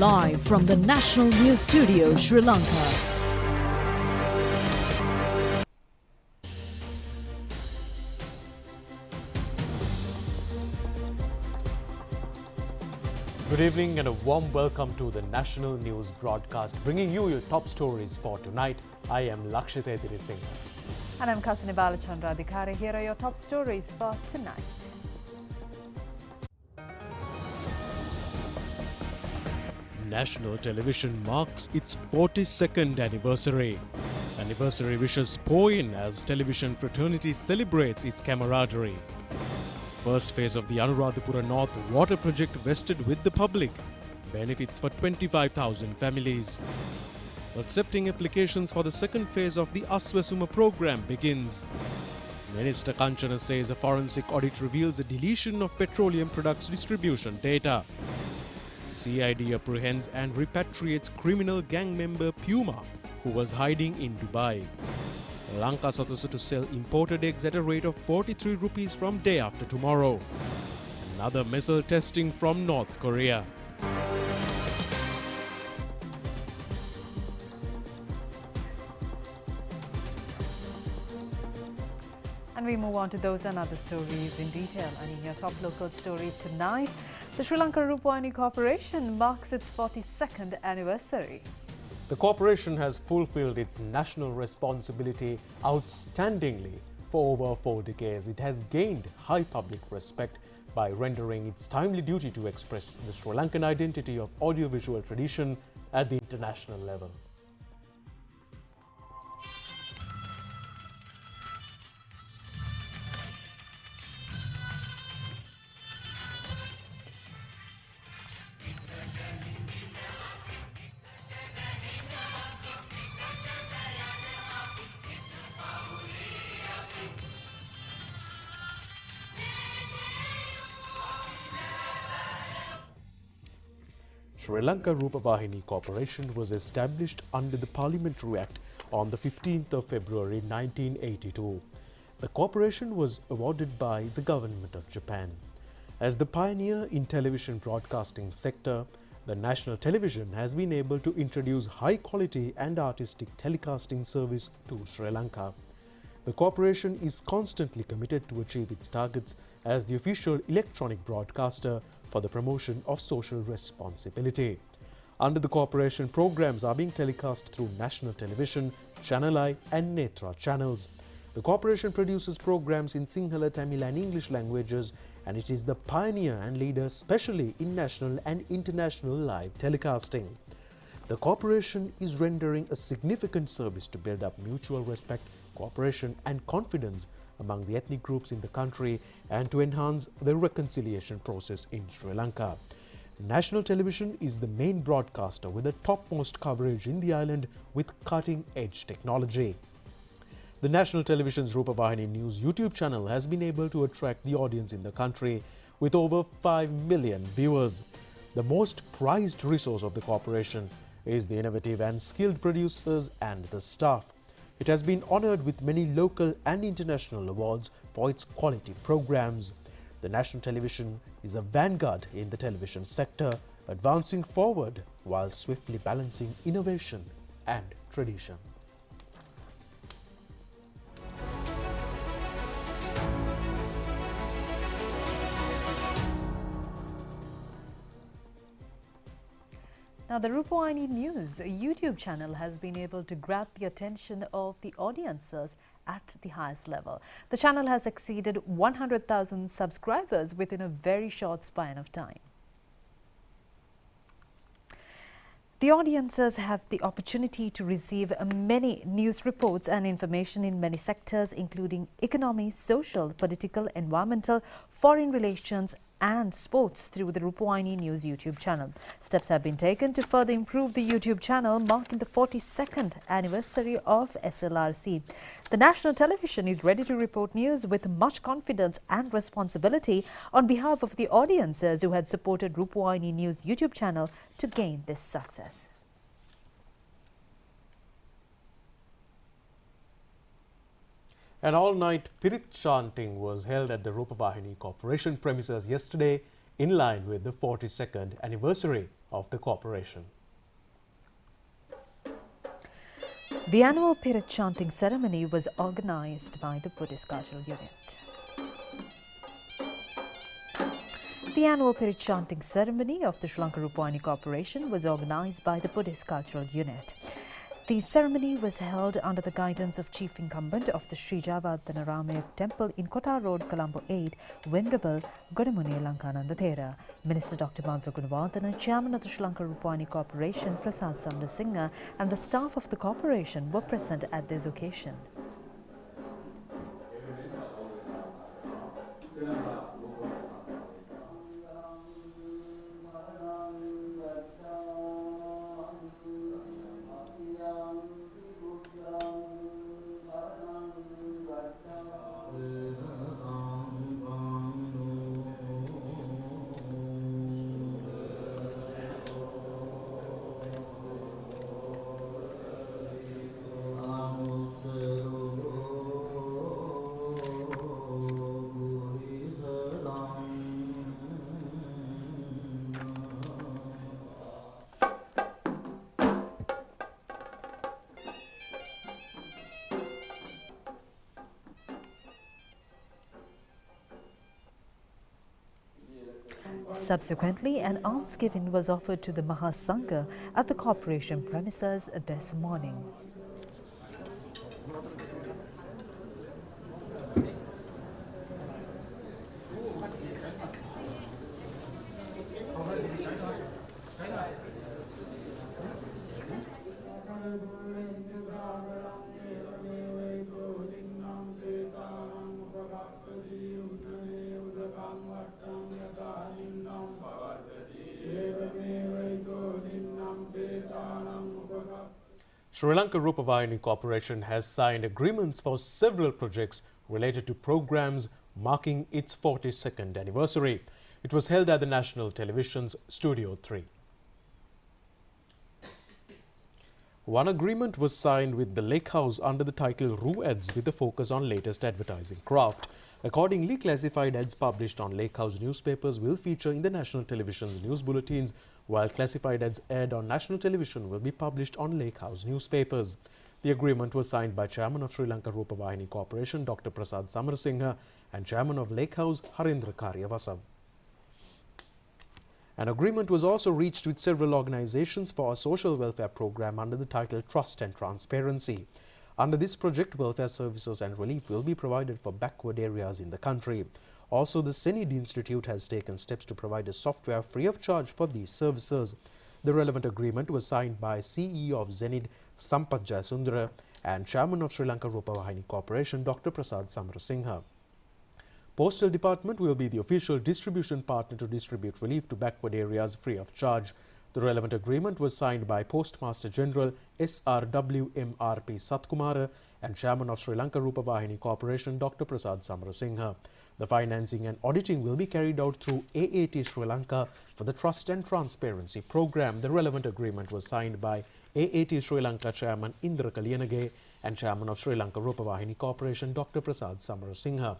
Live from the National News Studio, Sri Lanka. Good evening and a warm welcome to the National News broadcast, bringing you your top stories for tonight. I am Lakshita Singh. And I'm Kasini Balachandra Adhikari. Here are your top stories for tonight. National television marks its 42nd anniversary. Anniversary wishes pour in as television fraternity celebrates its camaraderie. First phase of the Anuradhapura North water project vested with the public. Benefits for 25,000 families. Accepting applications for the second phase of the Asuma program begins. Minister Kanchana says a forensic audit reveals a deletion of petroleum products distribution data. CID apprehends and repatriates criminal gang member Puma, who was hiding in Dubai. Lanka supposed to sell imported eggs at a rate of 43 rupees from day after tomorrow. Another missile testing from North Korea. And we move on to those and other stories in detail. And in your top local story tonight, the Sri Lanka Rupavahini Corporation marks its 42nd anniversary. The corporation has fulfilled its national responsibility outstandingly for over 4 decades. It has gained high public respect by rendering its timely duty to express the Sri Lankan identity of audiovisual tradition at the international level. Sri Lanka Rupavahini Corporation was established under the Parliamentary Act on the 15th of February 1982. The corporation was awarded by the Government of Japan. As the pioneer in television broadcasting sector, the national television has been able to introduce high-quality and artistic telecasting service to Sri Lanka. The corporation is constantly committed to achieve its targets as the official electronic broadcaster for the promotion of social responsibility. Under the corporation, programs are being telecast through national television, ChannelEye and Netra channels. The corporation produces programs in Sinhala, Tamil and English languages, and it is the pioneer and leader especially in national and international live telecasting. The corporation is rendering a significant service to build up mutual respect, cooperation and confidence among the ethnic groups in the country and to enhance the reconciliation process in Sri Lanka. National television is the main broadcaster with the topmost coverage in the island with cutting-edge technology. The National Television's Rupavahini News YouTube channel has been able to attract the audience in the country with over 5 million viewers. The most prized resource of the corporation is the innovative and skilled producers and the staff. It has been honored with many local and international awards for its quality programs. The national television is a vanguard in the television sector, advancing forward while swiftly balancing innovation and tradition. Now, the Rupavahini News YouTube channel has been able to grab the attention of the audiences at the highest level. The channel has exceeded 100,000 subscribers within a very short span of time. The audiences have the opportunity to receive many news reports and information in many sectors, including economy, social, political, environmental, foreign relations, and sports through the Rupavahini News YouTube channel. Steps have been taken to further improve the YouTube channel, marking the 42nd anniversary of SLRC. The national television is ready to report news with much confidence and responsibility on behalf of the audiences who had supported Rupavahini News YouTube channel to gain this success. An all-night Pirit chanting was held at the Rupavahini Corporation premises yesterday in line with the 42nd anniversary of the corporation. The annual Pirit chanting ceremony was organized by the Buddhist Cultural Unit. The annual Pirit chanting ceremony of the Sri Lanka Rupavahini Corporation was organized by the Buddhist Cultural Unit. The ceremony was held under the guidance of Chief Incumbent of the Sri Javardhanaramaya Temple in Kota Road, Colombo 8, Venerable Godamuni Lankananda Thera. Minister Dr. Bandra Gunawardena, Chairman of the Sri Lanka Rupavahini Corporation, Prasad Samarasinha, and the staff of the corporation were present at this occasion. Subsequently, an almsgiving was offered to the Mahasangha at the corporation premises this morning. Sri Lanka Rupavahini Corporation has signed agreements for several projects related to programs marking its 42nd anniversary. It was held at the National Television's Studio 3. One agreement was signed with the Lake House under the title Ru Ads with a focus on latest advertising craft. Accordingly, classified ads published on Lake House newspapers will feature in the National Television's news bulletins, while classified ads aired on national television will be published on Lake House newspapers. The agreement was signed by Chairman of Sri Lanka Rupavahini Corporation Dr. Prasad Samarasinha and Chairman of Lake House Harindra Karyavasa. An agreement was also reached with several organizations for a social welfare program under the title Trust and Transparency. Under this project, welfare services and relief will be provided for backward areas in the country. Also, the Zenid Institute has taken steps to provide a software free of charge for these services. The relevant agreement was signed by CEO of Zenid, Sampath Jayasundara, and Chairman of Sri Lanka Rupavahini Corporation, Dr. Prasad Samarasinha. Postal Department will be the official distribution partner to distribute relief to backward areas free of charge. The relevant agreement was signed by Postmaster General SRWMRP Satkumara and Chairman of Sri Lanka Rupavahini Corporation Dr. Prasad Samarasinha. The financing and auditing will be carried out through AAT Sri Lanka for the Trust and Transparency Program. The relevant agreement was signed by AAT Sri Lanka Chairman Indra Kaliyanage and Chairman of Sri Lanka Rupavahini Corporation Dr. Prasad Samarasinha.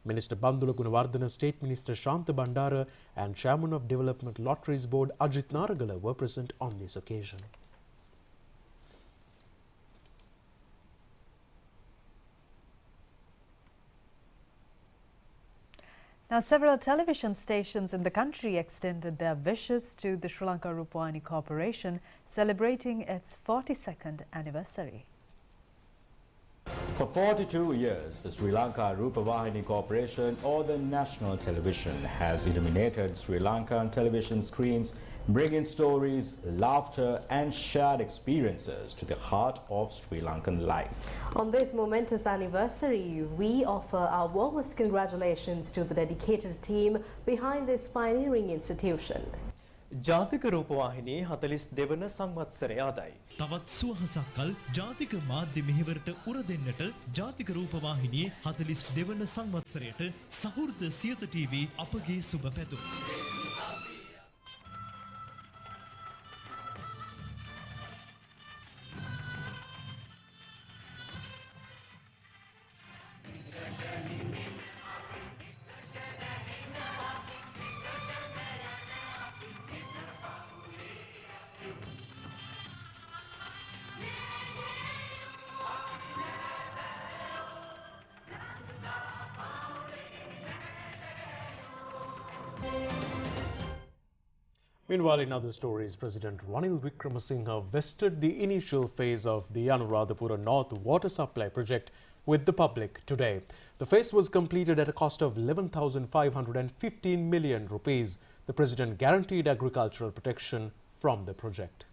Minister Bandula Gunawardena, State Minister Shantha Bandara and Chairman of Development Lotteries Board Ajit Naragala were present on this occasion. Now, several television stations in the country extended their wishes to the Sri Lanka Rupavahini Corporation celebrating its 42nd anniversary. For 42 years, the Sri Lanka Rupavahini Corporation or the national television has illuminated Sri Lankan television screens, bringing stories, laughter and shared experiences to the heart of Sri Lankan life. On this momentous anniversary, we offer our warmest congratulations to the dedicated team behind this pioneering institution. ජාතික රූපවාහිනී 42 වන සංවත්සරය ආදයි. තවත් සුවහසක්කල් ජාතික මාධ්‍ය මෙහෙවරට උර දෙන්නට ජාතික රූපවාහිනියේ 42 වන සංවත්සරයට සහෘද Siyatha TV අපගේ සුබ පැතුම්. Meanwhile, in other stories, President Ranil Wickremesinghe vested the initial phase of the Anuradhapura North water supply project with the public today. The phase was completed at a cost of 11,515 million rupees. The President guaranteed agricultural protection from the project.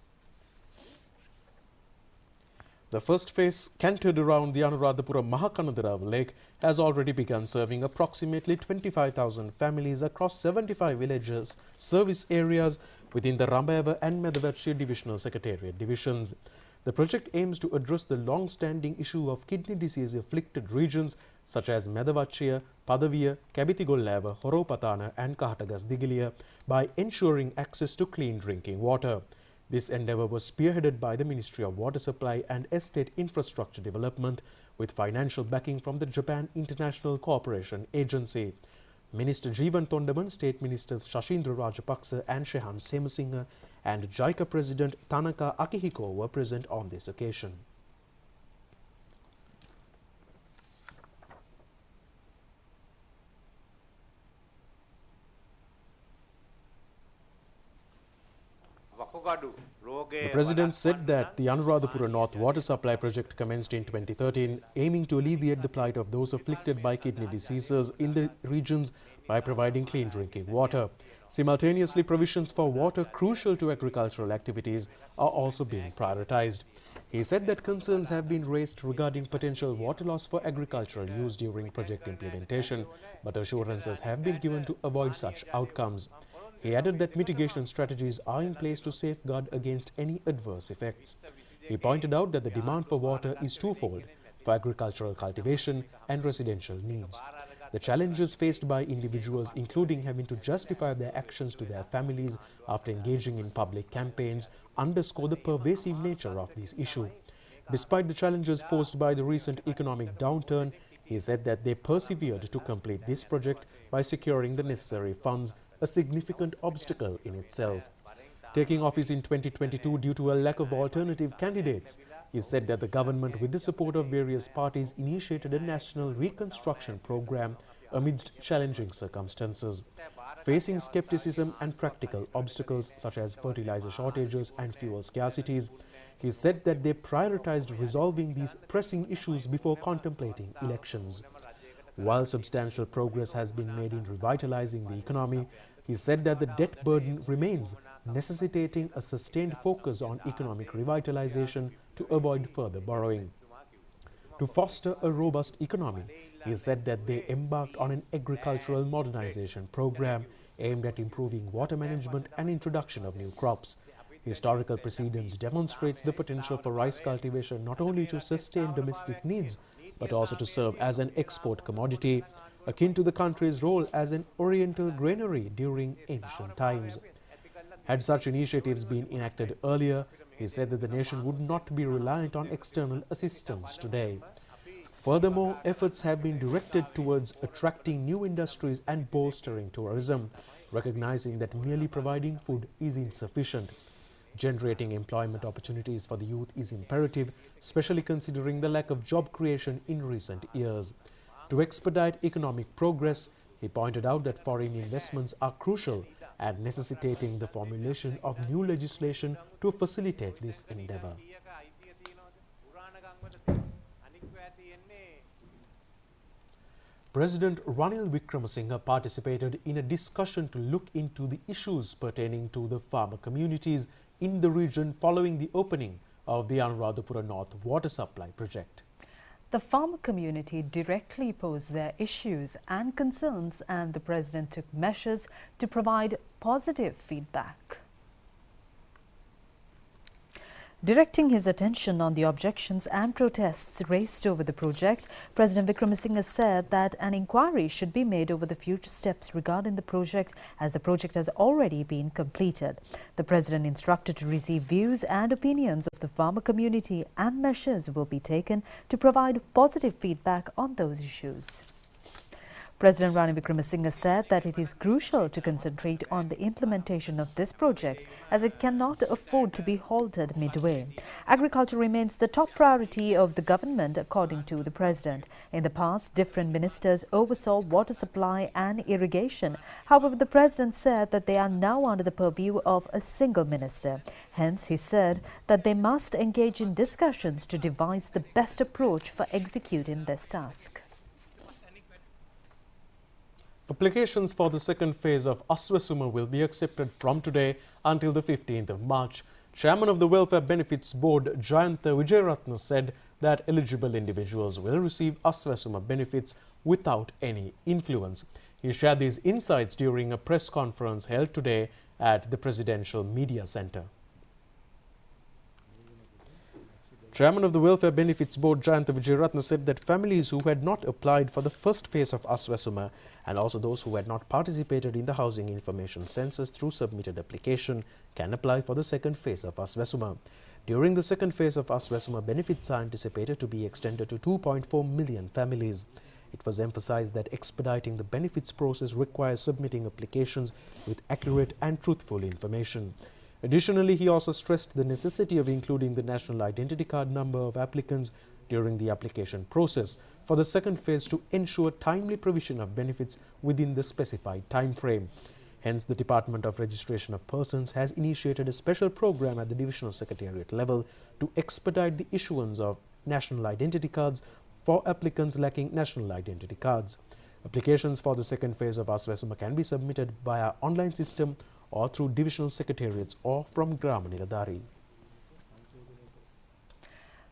The first phase, centered around the Anuradhapura Mahakanadarav Lake, has already begun serving approximately 25,000 families across 75 villages, service areas within the Rambayava and Medavachi Divisional Secretariat divisions. The project aims to address the long-standing issue of kidney disease-afflicted regions such as Medavachiya, Padaviya, Kabitigollava, Horopatana and Kahatagas Digiliya by ensuring access to clean drinking water. This endeavour was spearheaded by the Ministry of Water Supply and Estate Infrastructure Development with financial backing from the Japan International Cooperation Agency. Minister Jeevan Tondaman, State Ministers Shashindra Rajapaksa and Shehan Semasinghe and JICA President Tanaka Akihiko were present on this occasion. The President said that the Anuradhapura North water supply project commenced in 2013, aiming to alleviate the plight of those afflicted by kidney diseases in the regions by providing clean drinking water. Simultaneously, provisions for water crucial to agricultural activities are also being prioritized. He said that concerns have been raised regarding potential water loss for agricultural use during project implementation, but assurances have been given to avoid such outcomes. He added that mitigation strategies are in place to safeguard against any adverse effects. He pointed out that the demand for water is twofold, for agricultural cultivation and residential needs. The challenges faced by individuals, including having to justify their actions to their families after engaging in public campaigns, underscore the pervasive nature of this issue. Despite the challenges posed by the recent economic downturn, he said that they persevered to complete this project by securing the necessary funds, a significant obstacle in itself. Taking office in 2022 due to a lack of alternative candidates, he said that the government, with the support of various parties, initiated a national reconstruction program amidst challenging circumstances. Facing skepticism and practical obstacles such as fertilizer shortages and fuel scarcities, he said that they prioritized resolving these pressing issues before contemplating elections. While substantial progress has been made in revitalizing the economy, he said that the debt burden remains, necessitating a sustained focus on economic revitalization to avoid further borrowing. To foster a robust economy, he said that they embarked on an agricultural modernization program aimed at improving water management and introduction of new crops. Historical precedents demonstrates the potential for rice cultivation not only to sustain domestic needs, but also to serve as an export commodity, akin to the country's role as an oriental granary during ancient times. Had such initiatives been enacted earlier, he said that the nation would not be reliant on external assistance today. Furthermore, efforts have been directed towards attracting new industries and bolstering tourism, recognizing that merely providing food is insufficient. Generating employment opportunities for the youth is imperative, especially considering the lack of job creation in recent years. To expedite economic progress, he pointed out that foreign investments are crucial and necessitating the formulation of new legislation to facilitate this endeavor. President Ranil Wickremesinghe participated in a discussion to look into the issues pertaining to the farmer communities in the region following the opening of the Anuradhapura North water supply project. The farmer community directly posed their issues and concerns, and the President took measures to provide positive feedback. Directing his attention on the objections and protests raised over the project, President Wickremesinghe said that an inquiry should be made over the future steps regarding the project, as the project has already been completed. The President instructed to receive views and opinions of the farmer community, and measures will be taken to provide positive feedback on those issues. President Ranil Wickremesinghe said that it is crucial to concentrate on the implementation of this project as it cannot afford to be halted midway. Agriculture remains the top priority of the government, according to the President. In the past, different ministers oversaw water supply and irrigation. However, the President said that they are now under the purview of a single minister. Hence, he said that they must engage in discussions to devise the best approach for executing this task. Applications for the second phase of Asuma will be accepted from today until the 15th of March. Chairman of the Welfare Benefits Board, Jayantha Wijeyaratne, said that eligible individuals will receive Asuma benefits without any influence. He shared these insights during a press conference held today at the Presidential Media Centre. Chairman of the Welfare Benefits Board, Jayantha Wijeyaratne, said that families who had not applied for the first phase of Asuma and also those who had not participated in the Housing Information Census through submitted application can apply for the second phase of Asuma. During the second phase of Asuma, benefits are anticipated to be extended to 2.4 million families. It was emphasized that expediting the benefits process requires submitting applications with accurate and truthful information. Additionally, he also stressed the necessity of including the national identity card number of applicants during the application process for the second phase to ensure timely provision of benefits within the specified time frame. Hence, the Department of Registration of Persons has initiated a special program at the Divisional Secretariat level to expedite the issuance of national identity cards for applicants lacking national identity cards. Applications for the second phase of Asuma can be submitted via online system or through divisional secretariats or from Grama Niladhari.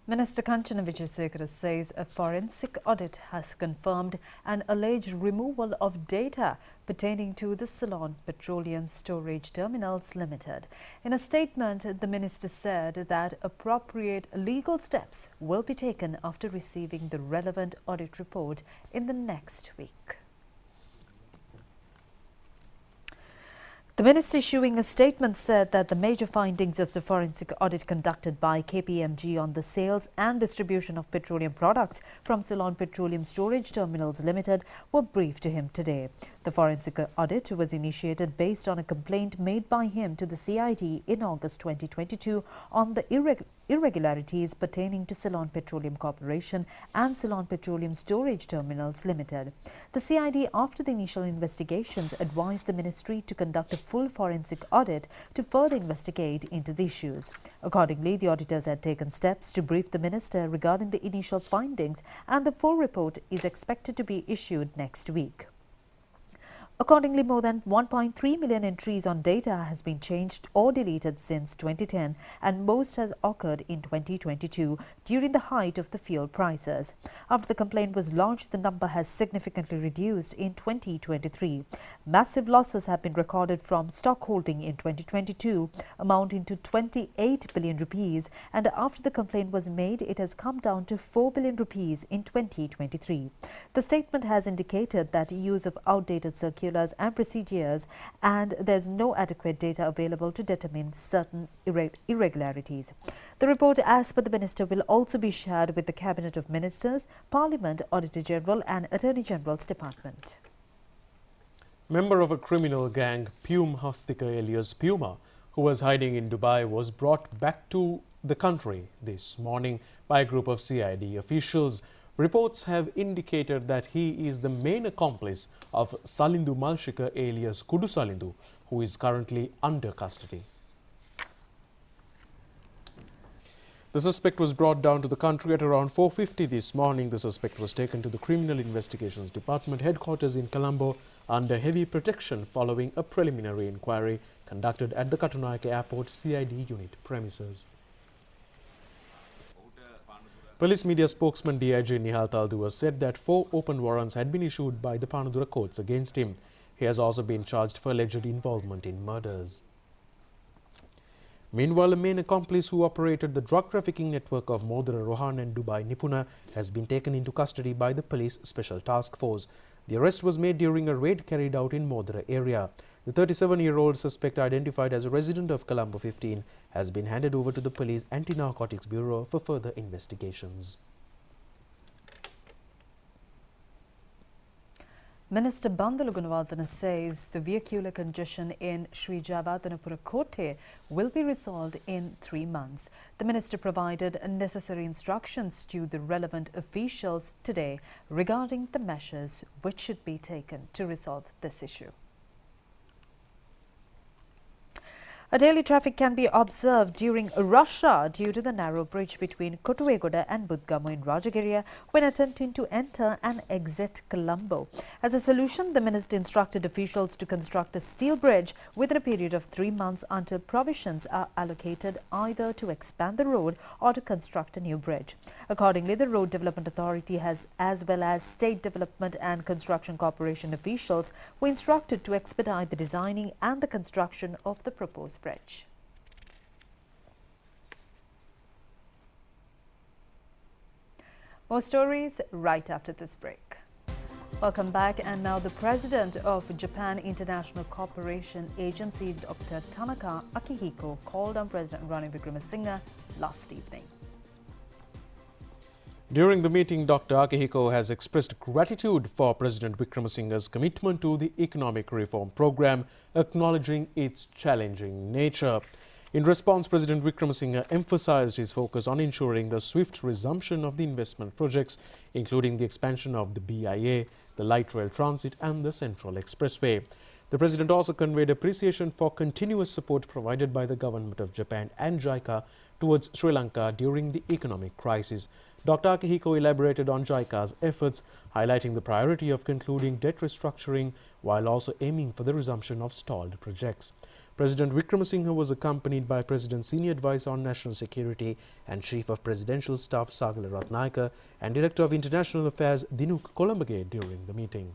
Minister Kanchana Wijeyasekara says a forensic audit has confirmed an alleged removal of data pertaining to the Ceylon Petroleum Storage Terminals Limited. In a statement, the minister said that appropriate legal steps will be taken after receiving the relevant audit report in the next week. The minister, issuing a statement, said that the major findings of the forensic audit conducted by KPMG on the sales and distribution of petroleum products from Ceylon Petroleum Storage Terminals Limited were briefed to him today. The forensic audit was initiated based on a complaint made by him to the CID in August 2022 on the irregularities pertaining to Ceylon Petroleum Corporation and Ceylon Petroleum Storage Terminals Limited. The CID, after the initial investigations, advised the ministry to conduct a full forensic audit to further investigate into the issues. Accordingly, the auditors had taken steps to brief the minister regarding the initial findings, and the full report is expected to be issued next week. Accordingly, more than 1.3 million entries on data has been changed or deleted since 2010, and most has occurred in 2022 during the height of the fuel prices. After the complaint was launched, the number has significantly reduced in 2023. Massive losses have been recorded from stock holding in 2022, amounting to 28 billion rupees, and after the complaint was made, it has come down to 4 billion rupees in 2023. The statement has indicated that use of outdated circulars and procedures, and there's no adequate data available to determine certain irregularities. The report, as per the minister, will also be shared with the Cabinet of Ministers, Parliament, Auditor General and Attorney General's Department. Member of a criminal gang, Pum Hastika alias Puma, who was hiding in Dubai, was brought back to the country this morning by a group of CID officials. Reports have indicated that he is the main accomplice of Salindu Malshika alias Kudu Salindu, who is currently under custody. The suspect was brought down to the country at around 4:50 this morning. The suspect was taken to the Criminal Investigations Department headquarters in Colombo under heavy protection following a preliminary inquiry conducted at the Katunayake Airport CID unit premises. Police media spokesman DIG Nihal Taldua said that 4 open warrants had been issued by the Panadura courts against him. He has also been charged for alleged involvement in murders. Meanwhile, a main accomplice who operated the drug trafficking network of Modara Rohan and Dubai Nipuna has been taken into custody by the police special task force. The arrest was made during a raid carried out in Modara area. The 37-year-old suspect, identified as a resident of Colombo 15, has been handed over to the Police Anti-Narcotics Bureau for further investigations. Minister Bandalu Gunawardena says the vehicular congestion in Sri Jayawardenepura Kotte will be resolved in 3 months. The minister provided necessary instructions to the relevant officials today regarding the measures which should be taken to resolve this issue. A daily traffic can be observed during rush hour due to the narrow bridge between Kotuwegoda and Budgamu in Rajagiriya when attempting to enter and exit Colombo. As a solution, the minister instructed officials to construct a steel bridge within a period of 3 months until provisions are allocated either to expand the road or to construct a new bridge. Accordingly, the Road Development Authority has, as well as State Development and Construction Corporation officials, were instructed to expedite the designing and the construction of the proposed bridge. More stories right after this break. Welcome back, and now the president of Japan International Cooperation Agency, Dr. Tanaka Akihiko, called on President Ranil Wickremesinghe last evening. During the meeting, Dr. Akihiko has expressed gratitude for President Wickremesinghe's commitment to the economic reform program, acknowledging its challenging nature. In response, President Wickremesinghe emphasized his focus on ensuring the swift resumption of the investment projects, including the expansion of the BIA, the light rail transit and the Central Expressway. The President also conveyed appreciation for continuous support provided by the Government of Japan and JICA towards Sri Lanka during the economic crisis. Dr. Akihiko elaborated on JICA's efforts, highlighting the priority of concluding debt restructuring while also aiming for the resumption of stalled projects. President Wickremesinghe was accompanied by President's Senior Advisor on National Security and Chief of Presidential Staff Sagala Ratnayaka and Director of International Affairs Dinuk Kolambage during the meeting.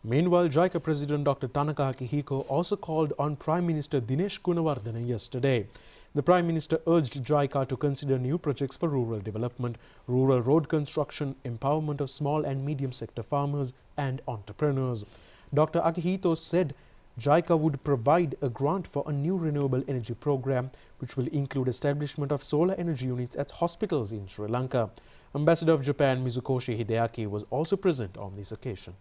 Meanwhile, JICA President Dr. Tanaka Akihiko also called on Prime Minister Dinesh Gunawardena yesterday. The Prime Minister urged JICA to consider new projects for rural development, rural road construction, empowerment of small and medium sector farmers and entrepreneurs. Dr. Akihito said JICA would provide a grant for a new renewable energy program which will include establishment of solar energy units at hospitals in Sri Lanka. Ambassador of Japan Mizukoshi Hideaki was also present on this occasion.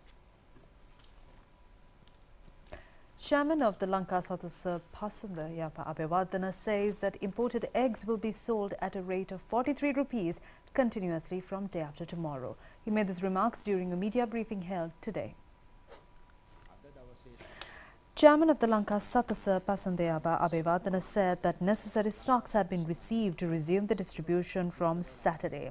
Chairman of the Lanka Sadhasa Pasandayapa Abewardena says that imported eggs will be sold at a rate of 43 rupees continuously from day after tomorrow. He made these remarks during a media briefing held today. Chairman of the Lanka Sadhasa Pasandayapa Abewardena said that necessary stocks had been received to resume the distribution from Saturday.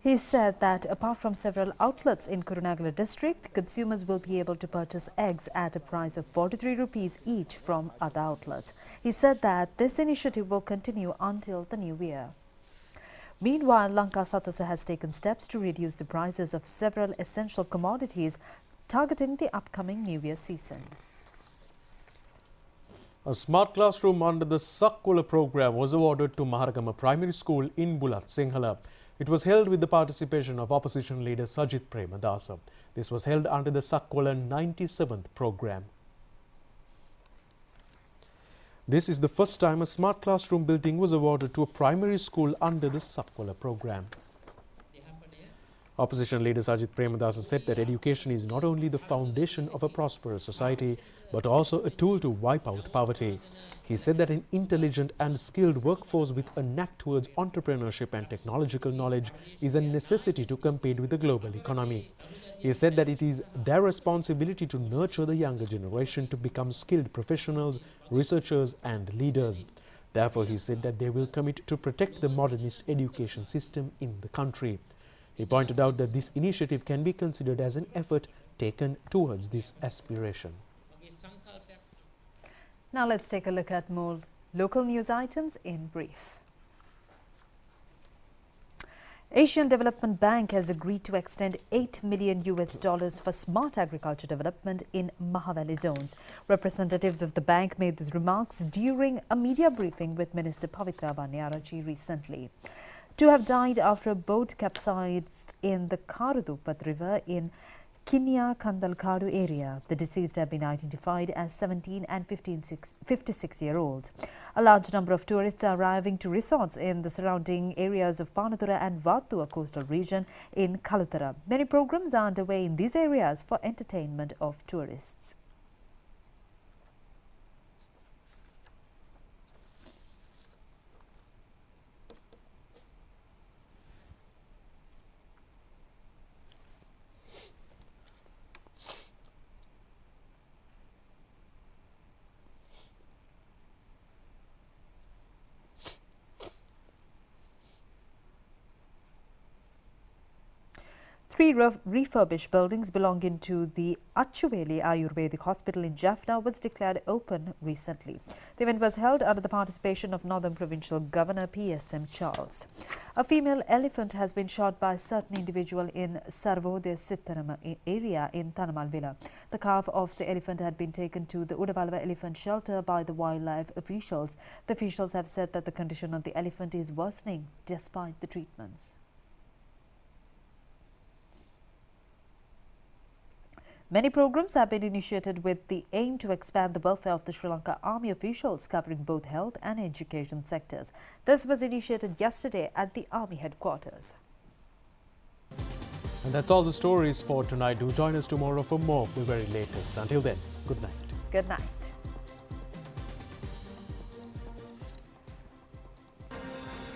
He said that apart from several outlets in Kurunegala district, consumers will be able to purchase eggs at a price of 43 rupees each from other outlets. He said that this initiative will continue until the new year. Meanwhile, Lanka Sadhasa has taken steps to reduce the prices of several essential commodities, targeting the upcoming New Year season. A smart classroom under the Sakkula program was awarded to Maharagama Primary School in Bulat Sinhala. It was held with the participation of opposition leader Sajith Premadasa. This was held under the Sakkula 97th program. This is the first time a smart classroom building was awarded to a primary school under the Sakkula program. Opposition leader Sajith Premadasa said that education is not only the foundation of a prosperous society, but also a tool to wipe out poverty. He said that an intelligent and skilled workforce with a knack towards entrepreneurship and technological knowledge is a necessity to compete with the global economy. He said that it is their responsibility to nurture the younger generation to become skilled professionals, researchers and leaders. Therefore, he said that they will commit to protect the modernist education system in the country. He pointed out that this initiative can be considered as an effort taken towards this aspiration. Now let's take a look at more local news items in brief. Asian Development Bank has agreed to extend $8 million for smart agriculture development in Mahavali zones. Representatives of the bank made these remarks during a media briefing with Minister Pavitra Baniaraji recently. Two have died after a boat capsized in the Karudupat River in Kinya Kandalkadu area. The deceased have been identified as 17 and 56-year-olds. A large number of tourists are arriving to resorts in the surrounding areas of Panathura and Vattua coastal region in Kalutara. Many programs are underway in these areas for entertainment of tourists. Three refurbished buildings belonging to the Achuveli Ayurvedic Hospital in Jaffna was declared open recently. The event was held under the participation of Northern Provincial Governor PSM Charles. A female elephant has been shot by a certain individual in Sarvodaya Sittarama area in Tanamal Villa. The calf of the elephant had been taken to the Udavalava Elephant Shelter by the wildlife officials. The officials have said that the condition of the elephant is worsening despite the treatments. Many programs have been initiated with the aim to expand the welfare of the Sri Lanka Army officials covering both health and education sectors. This was initiated yesterday at the Army headquarters. And that's all the stories for tonight. Do join us tomorrow for more of the very latest. Until then, good night. Good night.